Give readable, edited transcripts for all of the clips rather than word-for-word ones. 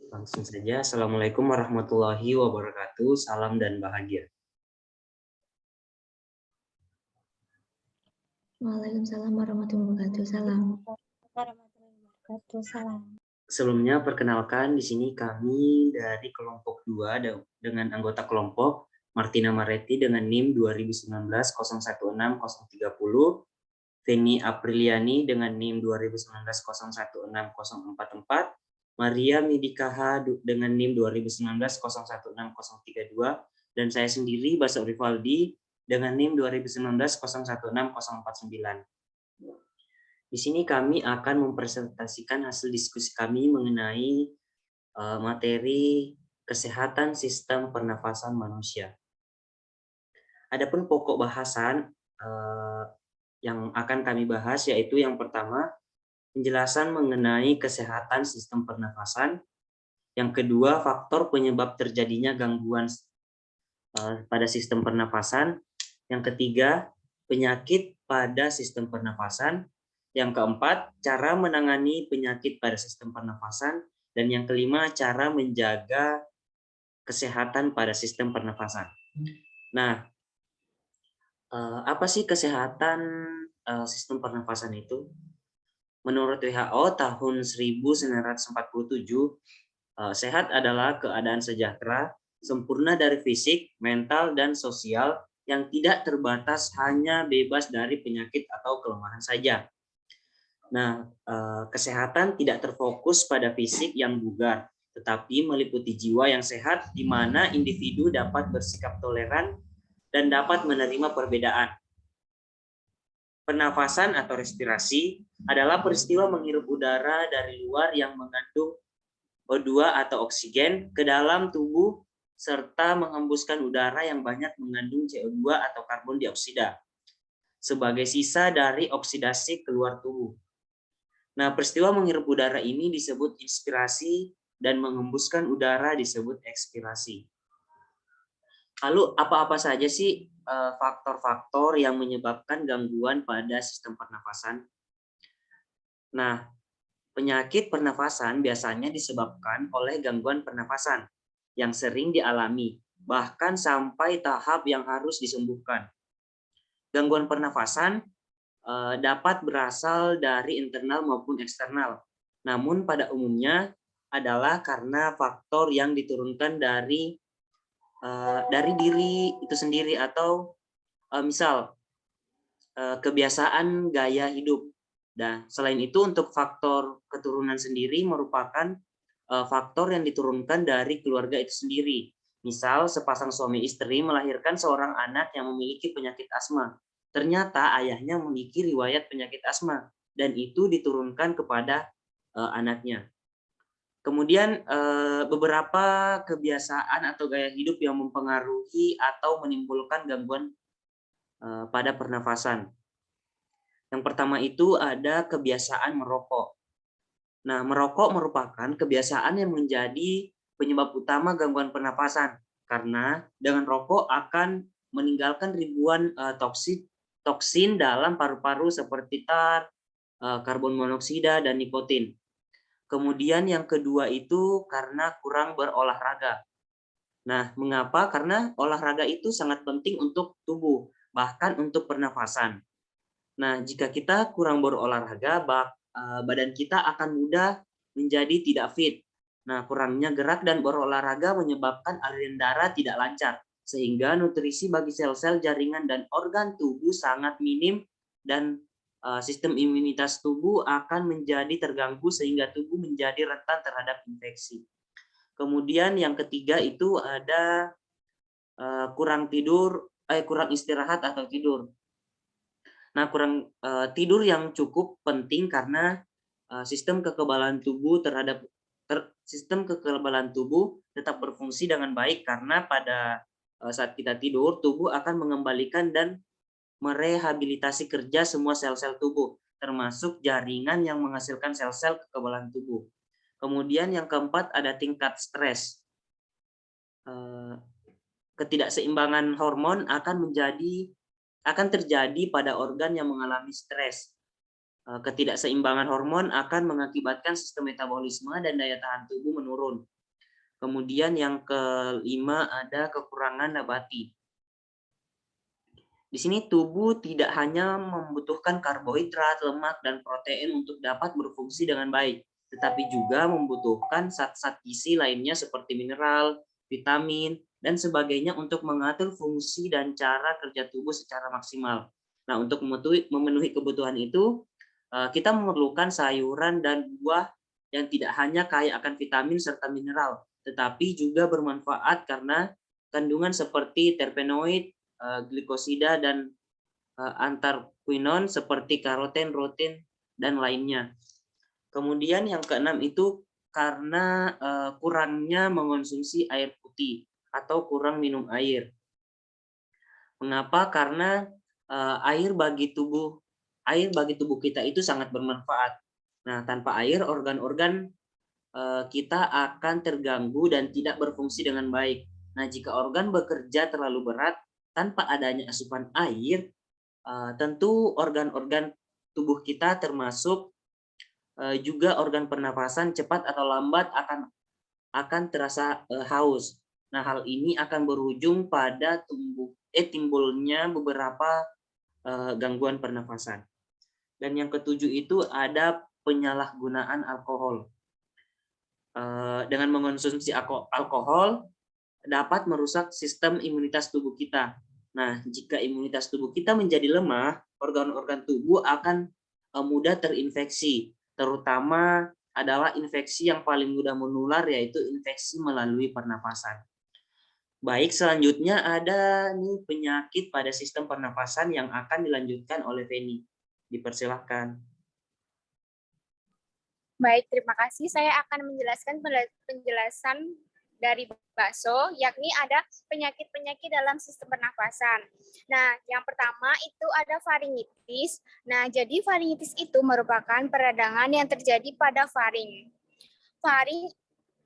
Langsung saja, Assalamualaikum warahmatullahi wabarakatuh. Salam dan bahagia. Waalaikumsalam warahmatullahi wabarakatuh. Salam. Warahmatullahi wabarakatuh. Salam. Sebelumnya, perkenalkan di sini kami dari kelompok 2 dengan anggota kelompok Martina Maretti dengan NIM 2019-016030, Feni Apriliani dengan NIM 2019-016044, Maria Midikaha dengan NIM 2019-016032, dan saya sendiri, Baso Rivaldi, dengan NIM 2019-016049. Di sini kami akan mempresentasikan hasil diskusi kami mengenai materi kesehatan sistem pernafasan manusia. Adapun pokok bahasan yang akan kami bahas yaitu yang pertama, penjelasan mengenai kesehatan sistem pernafasan. Yang kedua, faktor penyebab terjadinya gangguan pada sistem pernafasan. Yang ketiga, penyakit pada sistem pernafasan. Yang keempat, cara menangani penyakit pada sistem pernafasan. Dan yang kelima, cara menjaga kesehatan pada sistem pernafasan. Nah, apa sih kesehatan sistem pernafasan itu? Menurut WHO tahun 1947, sehat adalah keadaan sejahtera, sempurna dari fisik, mental, dan sosial yang tidak terbatas hanya bebas dari penyakit atau kelemahan saja. Nah, kesehatan tidak terfokus pada fisik yang bugar, tetapi meliputi jiwa yang sehat di mana individu dapat bersikap toleran dan dapat menerima perbedaan. Pernafasan atau respirasi adalah peristiwa menghirup udara dari luar yang mengandung O2 atau oksigen ke dalam tubuh serta menghembuskan udara yang banyak mengandung CO2 atau karbon dioksida sebagai sisa dari oksidasi keluar tubuh. Nah, peristiwa menghirup udara ini disebut inspirasi dan menghembuskan udara disebut ekspirasi. Lalu apa-apa saja sih faktor-faktor yang menyebabkan gangguan pada sistem pernafasan? Nah, penyakit pernafasan biasanya disebabkan oleh gangguan pernafasan yang sering dialami, bahkan sampai tahap yang harus disembuhkan. Gangguan pernafasan dapat berasal dari internal maupun eksternal. Namun pada umumnya adalah karena faktor yang diturunkan dari diri itu sendiri atau misal kebiasaan gaya hidup. Dan selain itu untuk faktor keturunan sendiri merupakan faktor yang diturunkan dari keluarga itu sendiri. Misal sepasang suami istri melahirkan seorang anak yang memiliki penyakit asma. Ternyata ayahnya memiliki riwayat penyakit asma dan itu diturunkan kepada anaknya. Kemudian beberapa kebiasaan atau gaya hidup yang mempengaruhi atau menimbulkan gangguan pada pernafasan. Yang pertama itu ada kebiasaan merokok. Nah, merokok merupakan kebiasaan yang menjadi penyebab utama gangguan pernafasan karena dengan rokok akan meninggalkan ribuan toksin dalam paru-paru seperti tar, karbon monoksida, dan nikotin. Kemudian yang kedua itu karena kurang berolahraga. Nah, mengapa? Karena olahraga itu sangat penting untuk tubuh, bahkan untuk pernafasan. Nah, jika kita kurang berolahraga, badan kita akan mudah menjadi tidak fit. Nah, kurangnya gerak dan berolahraga menyebabkan aliran darah tidak lancar, sehingga nutrisi bagi sel-sel jaringan dan organ tubuh sangat minim dan sistem imunitas tubuh akan menjadi terganggu sehingga tubuh menjadi rentan terhadap infeksi. Kemudian yang ketiga itu ada kurang istirahat atau tidur. Nah, kurang tidur yang cukup penting karena sistem kekebalan tubuh tetap berfungsi dengan baik karena pada saat kita tidur, tubuh akan mengembalikan dan merehabilitasi kerja semua sel-sel tubuh, termasuk jaringan yang menghasilkan sel-sel kekebalan tubuh. Kemudian yang keempat ada tingkat stres. Ketidakseimbangan hormon akan terjadi pada organ yang mengalami stres. Ketidakseimbangan hormon akan mengakibatkan sistem metabolisme dan daya tahan tubuh menurun. Kemudian yang kelima ada kekurangan nabati. Di sini tubuh tidak hanya membutuhkan karbohidrat, lemak, dan protein untuk dapat berfungsi dengan baik, tetapi juga membutuhkan zat-zat gizi lainnya seperti mineral, vitamin, dan sebagainya untuk mengatur fungsi dan cara kerja tubuh secara maksimal. Nah, untuk memenuhi kebutuhan itu, kita memerlukan sayuran dan buah yang tidak hanya kaya akan vitamin serta mineral, tetapi juga bermanfaat karena kandungan seperti terpenoid, glikosida, dan antarquinon seperti karoten, rotin, dan lainnya. Kemudian yang keenam itu karena kurangnya mengonsumsi air putih atau kurang minum air. Mengapa? Karena air bagi tubuh kita itu sangat bermanfaat. Nah, tanpa air organ-organ kita akan terganggu dan tidak berfungsi dengan baik. Nah, jika organ bekerja terlalu berat tanpa adanya asupan air, tentu organ-organ tubuh kita termasuk juga organ pernapasan cepat atau lambat akan terasa haus. Nah, hal ini akan berujung pada timbulnya beberapa gangguan pernafasan. Dan yang ketujuh itu ada penyalahgunaan alkohol. Dengan mengonsumsi alkohol dapat merusak sistem imunitas tubuh kita. Nah, jika imunitas tubuh kita menjadi lemah, organ-organ tubuh akan mudah terinfeksi, terutama adalah infeksi yang paling mudah menular, yaitu infeksi melalui pernapasan. Baik, selanjutnya ada nih penyakit pada sistem pernapasan yang akan dilanjutkan oleh Feni. Dipersilahkan. Baik, terima kasih. Saya akan menjelaskan penjelasan dari bakso, yakni ada penyakit-penyakit dalam sistem pernafasan. Nah, yang pertama itu ada faringitis. Nah, jadi faringitis itu merupakan peradangan yang terjadi pada faring. Faring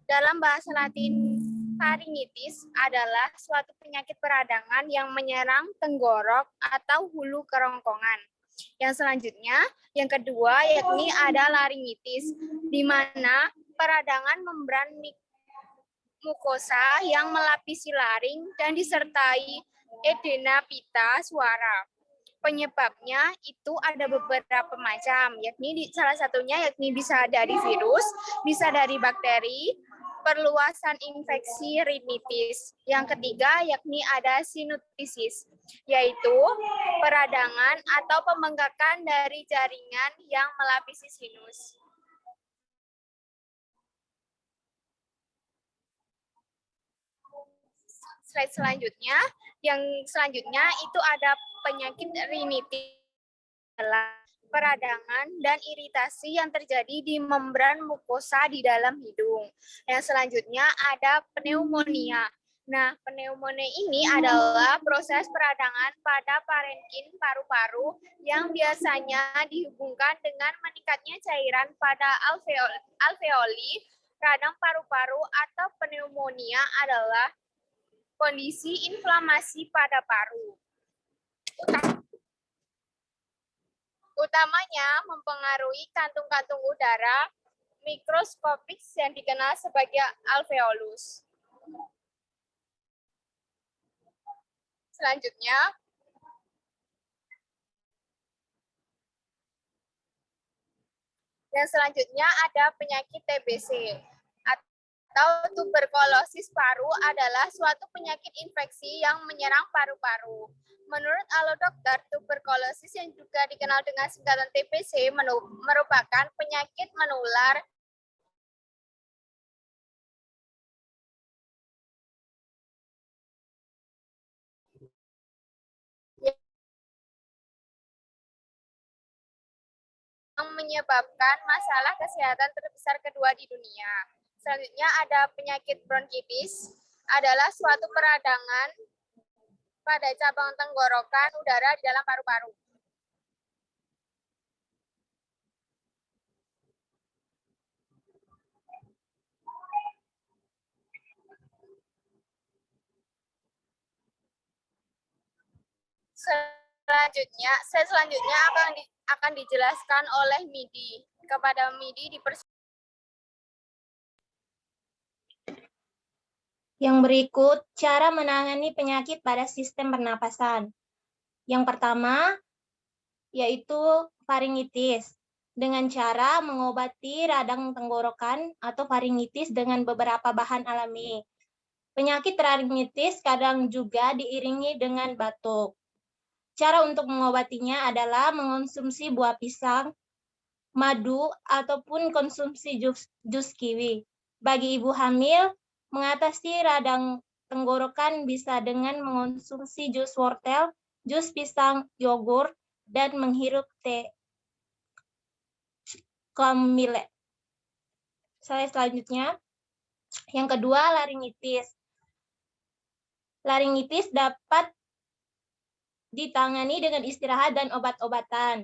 dalam bahasa Latin, faringitis adalah suatu penyakit peradangan yang menyerang tenggorok atau hulu kerongkongan. Yang selanjutnya, yang kedua, yakni ada laringitis, di mana peradangan membran mukosa yang melapisi laring dan disertai edema pita suara. Penyebabnya itu ada beberapa macam, yakni salah satunya yakni bisa dari virus, bisa dari bakteri, perluasan infeksi rinitis. Yang ketiga yakni ada sinusitis, yaitu peradangan atau pembengkakan dari jaringan yang melapisi sinus. Slide selanjutnya, yang selanjutnya itu ada penyakit rinitis, peradangan dan iritasi yang terjadi di membran mukosa di dalam hidung. Yang selanjutnya ada pneumonia. Nah, pneumonia ini adalah proses peradangan pada parenkim paru-paru yang biasanya dihubungkan dengan meningkatnya cairan pada alveoli radang paru-paru, atau pneumonia adalah kondisi inflamasi pada paru. Utamanya mempengaruhi kantung-kantung udara mikroskopik yang dikenal sebagai alveolus. Selanjutnya, ada penyakit TBC atau tuberkulosis paru, adalah suatu penyakit infeksi yang menyerang paru-paru. Menurut Alodokter, tuberkulosis yang juga dikenal dengan singkatan TBC merupakan penyakit menular yang menyebabkan masalah kesehatan terbesar kedua di dunia. Selanjutnya ada penyakit bronkitis, adalah suatu peradangan pada cabang tenggorokan udara di dalam paru-paru. Selanjutnya akan dijelaskan oleh Midi. Kepada Midi Yang berikut, cara menangani penyakit pada sistem pernapasan. Yang pertama, yaitu faringitis. Dengan cara mengobati radang tenggorokan atau faringitis dengan beberapa bahan alami. Penyakit faringitis kadang juga diiringi dengan batuk. Cara untuk mengobatinya adalah mengonsumsi buah pisang, madu, ataupun konsumsi jus kiwi. Bagi ibu hamil, mengatasi radang tenggorokan bisa dengan mengonsumsi jus wortel, jus pisang, yogurt, dan menghirup teh kamomile. Selanjutnya, yang kedua, laringitis. Laringitis dapat ditangani dengan istirahat dan obat-obatan.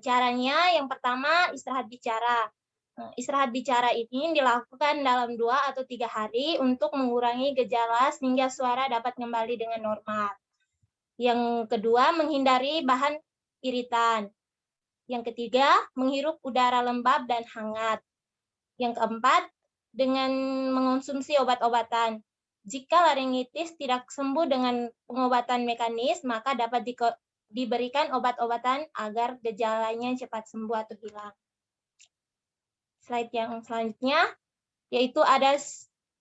Caranya yang pertama, istirahat bicara. Istirahat bicara ini dilakukan dalam 2 atau 3 hari untuk mengurangi gejala sehingga suara dapat kembali dengan normal. Yang kedua, menghindari bahan iritan. Yang ketiga, menghirup udara lembab dan hangat. Yang keempat, dengan mengonsumsi obat-obatan. Jika laringitis tidak sembuh dengan pengobatan mekanis, maka dapat diberikan obat-obatan agar gejalanya cepat sembuh atau hilang. Slide yang selanjutnya, yaitu ada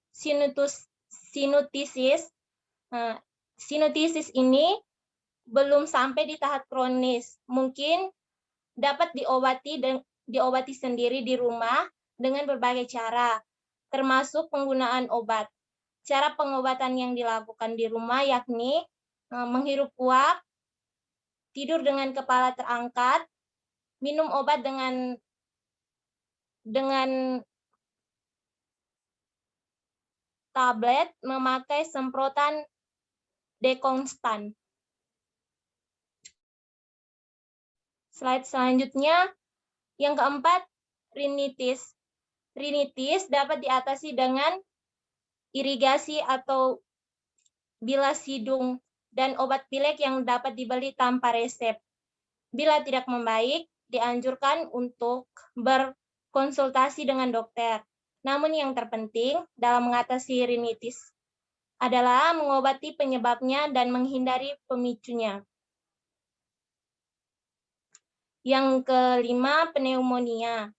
sinusitis. Sinusitis ini belum sampai di tahap kronis. Mungkin dapat diobati sendiri di rumah dengan berbagai cara, termasuk penggunaan obat. Cara pengobatan yang dilakukan di rumah yakni menghirup uap, tidur dengan kepala terangkat, minum obat dengan tablet, memakai semprotan dekonstan. Slide selanjutnya, yang keempat, rinitis. Rinitis dapat diatasi dengan irigasi atau bilas hidung dan obat pilek yang dapat dibeli tanpa resep. Bila tidak membaik, dianjurkan untuk berkonsultasi dengan dokter. Namun yang terpenting dalam mengatasi rinitis adalah mengobati penyebabnya dan menghindari pemicunya. Yang kelima, pneumonia.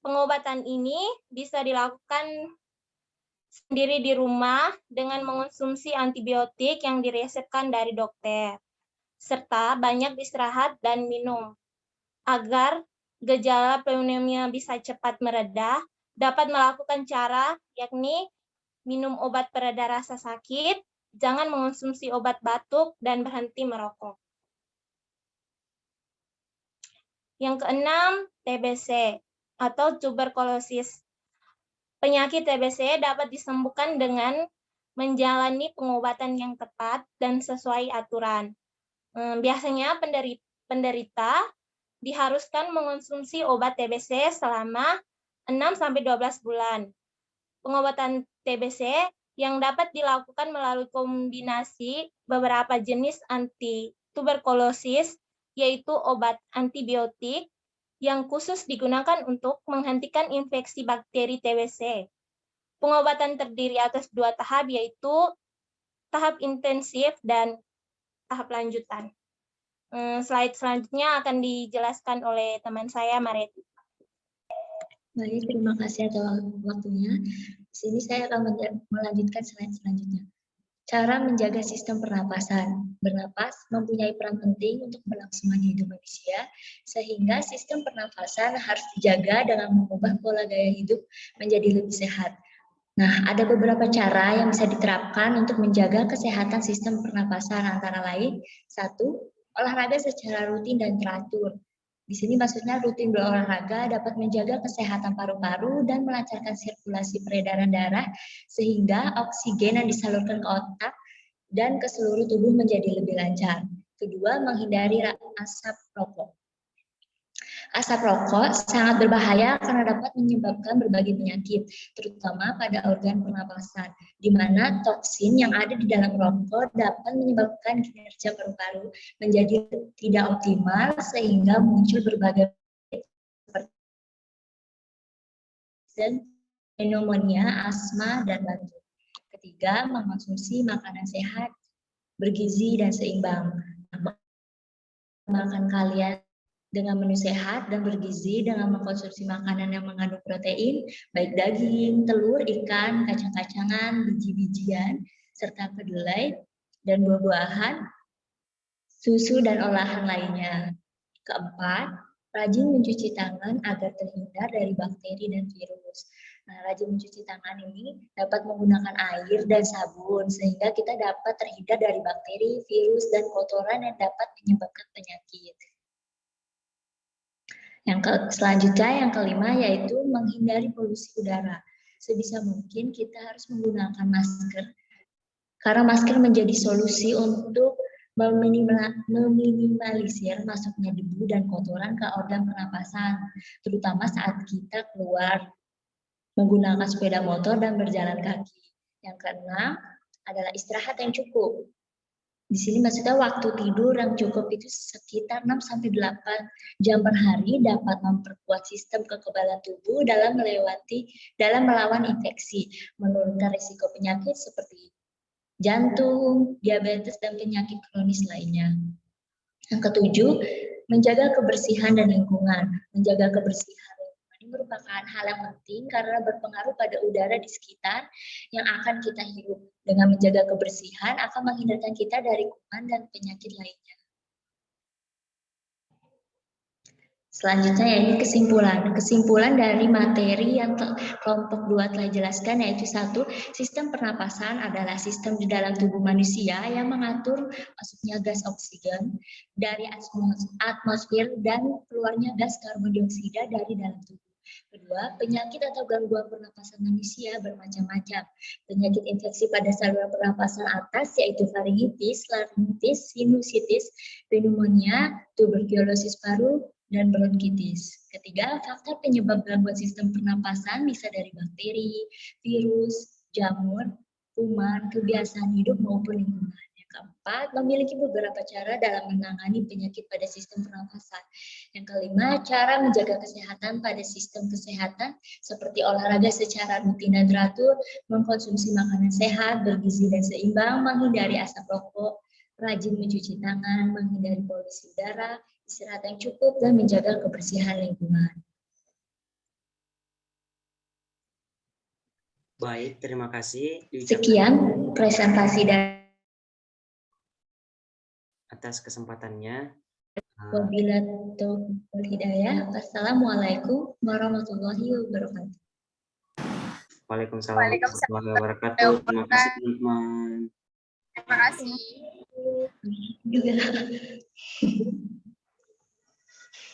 Pengobatan ini bisa dilakukan sendiri di rumah dengan mengonsumsi antibiotik yang diresepkan dari dokter, serta banyak istirahat dan minum. Agar gejala pneumonia bisa cepat mereda, dapat melakukan cara yakni minum obat pereda rasa sakit, jangan mengonsumsi obat batuk, dan berhenti merokok. Yang keenam, TBC atau tuberkulosis. Penyakit TBC dapat disembuhkan dengan menjalani pengobatan yang tepat dan sesuai aturan. Biasanya penderita diharuskan mengonsumsi obat TBC selama 6-12 bulan. Pengobatan TBC yang dapat dilakukan melalui kombinasi beberapa jenis anti-tuberkulosis, yaitu obat antibiotik yang khusus digunakan untuk menghentikan infeksi bakteri TBC. Pengobatan terdiri atas 2 tahap, yaitu tahap intensif dan tahap lanjutan. Slide selanjutnya akan dijelaskan oleh teman saya, Mareti. Baik, terima kasih atas waktunya. Di sini saya akan melanjutkan slide selanjutnya. Cara menjaga sistem pernapasan. Bernapas mempunyai peran penting untuk kelangsungan hidup manusia, sehingga sistem pernapasan harus dijaga dengan mengubah pola gaya hidup menjadi lebih sehat. Nah, ada beberapa cara yang bisa diterapkan untuk menjaga kesehatan sistem pernapasan, antara lain, 1. Olahraga secara rutin dan teratur. Di sini maksudnya rutin berolahraga dapat menjaga kesehatan paru-paru dan melancarkan sirkulasi peredaran darah sehingga oksigen yang disalurkan ke otak dan ke seluruh tubuh menjadi lebih lancar. Kedua, menghindari asap rokok. Asap rokok sangat berbahaya karena dapat menyebabkan berbagai penyakit, terutama pada organ pernapasan, di mana toksin yang ada di dalam rokok dapat menyebabkan kinerja paru-paru menjadi tidak optimal sehingga muncul berbagai pneumonia, asma, dan batuk. Ketiga, mengkonsumsi makanan sehat, bergizi, dan seimbang. Makan kalian dengan menu sehat dan bergizi dengan mengkonsumsi makanan yang mengandung protein, baik daging, telur, ikan, kacang-kacangan, biji-bijian, serta kedelai, dan buah-buahan, susu, dan olahan lainnya. Keempat, rajin mencuci tangan agar terhindar dari bakteri dan virus. Nah, rajin mencuci tangan ini dapat menggunakan air dan sabun sehingga kita dapat terhindar dari bakteri, virus, dan kotoran yang dapat menyebabkan penyakit. Selanjutnya yang kelima yaitu menghindari polusi udara. Sebisa mungkin kita harus menggunakan masker karena masker menjadi solusi untuk meminimalisir masuknya debu dan kotoran ke organ pernapasan, terutama saat kita keluar menggunakan sepeda motor dan berjalan kaki. Yang keenam adalah istirahat yang cukup. Di sini maksudnya waktu tidur yang cukup itu sekitar 6-8 jam per hari dapat memperkuat sistem kekebalan tubuh dalam melawan infeksi, menurunkan risiko penyakit seperti jantung, diabetes, dan penyakit kronis lainnya. Yang ketujuh, menjaga kebersihan dan lingkungan. Menjaga kebersihan ini merupakan hal yang penting karena berpengaruh pada udara di sekitar yang akan kita hirup. Dengan menjaga kebersihan akan menghindarkan kita dari kuman dan penyakit lainnya. Selanjutnya yaitu kesimpulan. Kesimpulan dari materi yang kelompok 2 telah jelaskan yaitu 1. Sistem pernapasan adalah sistem di dalam tubuh manusia yang mengatur masuknya gas oksigen dari atmosfer dan keluarnya gas karbon dioksida dari dalam tubuh. Kedua, penyakit atau gangguan pernapasan manusia bermacam-macam. Penyakit infeksi pada saluran pernapasan atas yaitu faringitis, laryngitis, sinusitis, pneumonia, tuberkulosis paru, dan bronkitis. Ketiga, faktor penyebab gangguan sistem pernapasan bisa dari bakteri, virus, jamur, kuman, kebiasaan hidup maupun lingkungan. Yang keempat, memiliki beberapa cara dalam menangani penyakit pada sistem pernapasan. Yang kelima, cara menjaga kesehatan pada sistem kesehatan seperti olahraga secara rutin dan teratur, mengkonsumsi makanan sehat, bergizi dan seimbang, menghindari asap rokok, rajin mencuci tangan, menghindari polusi udara, istirahat yang cukup, dan menjaga kebersihan lingkungan. Baik, terima kasih. Sekian presentasi dari atas kesempatannya. Wabillahi taufiq wal hidayah. Wassalamualaikum warahmatullahi wabarakatuh. Waalaikumsalam warahmatullahi wabarakatuh. Terima kasih teman-teman. Terima kasih. Juga.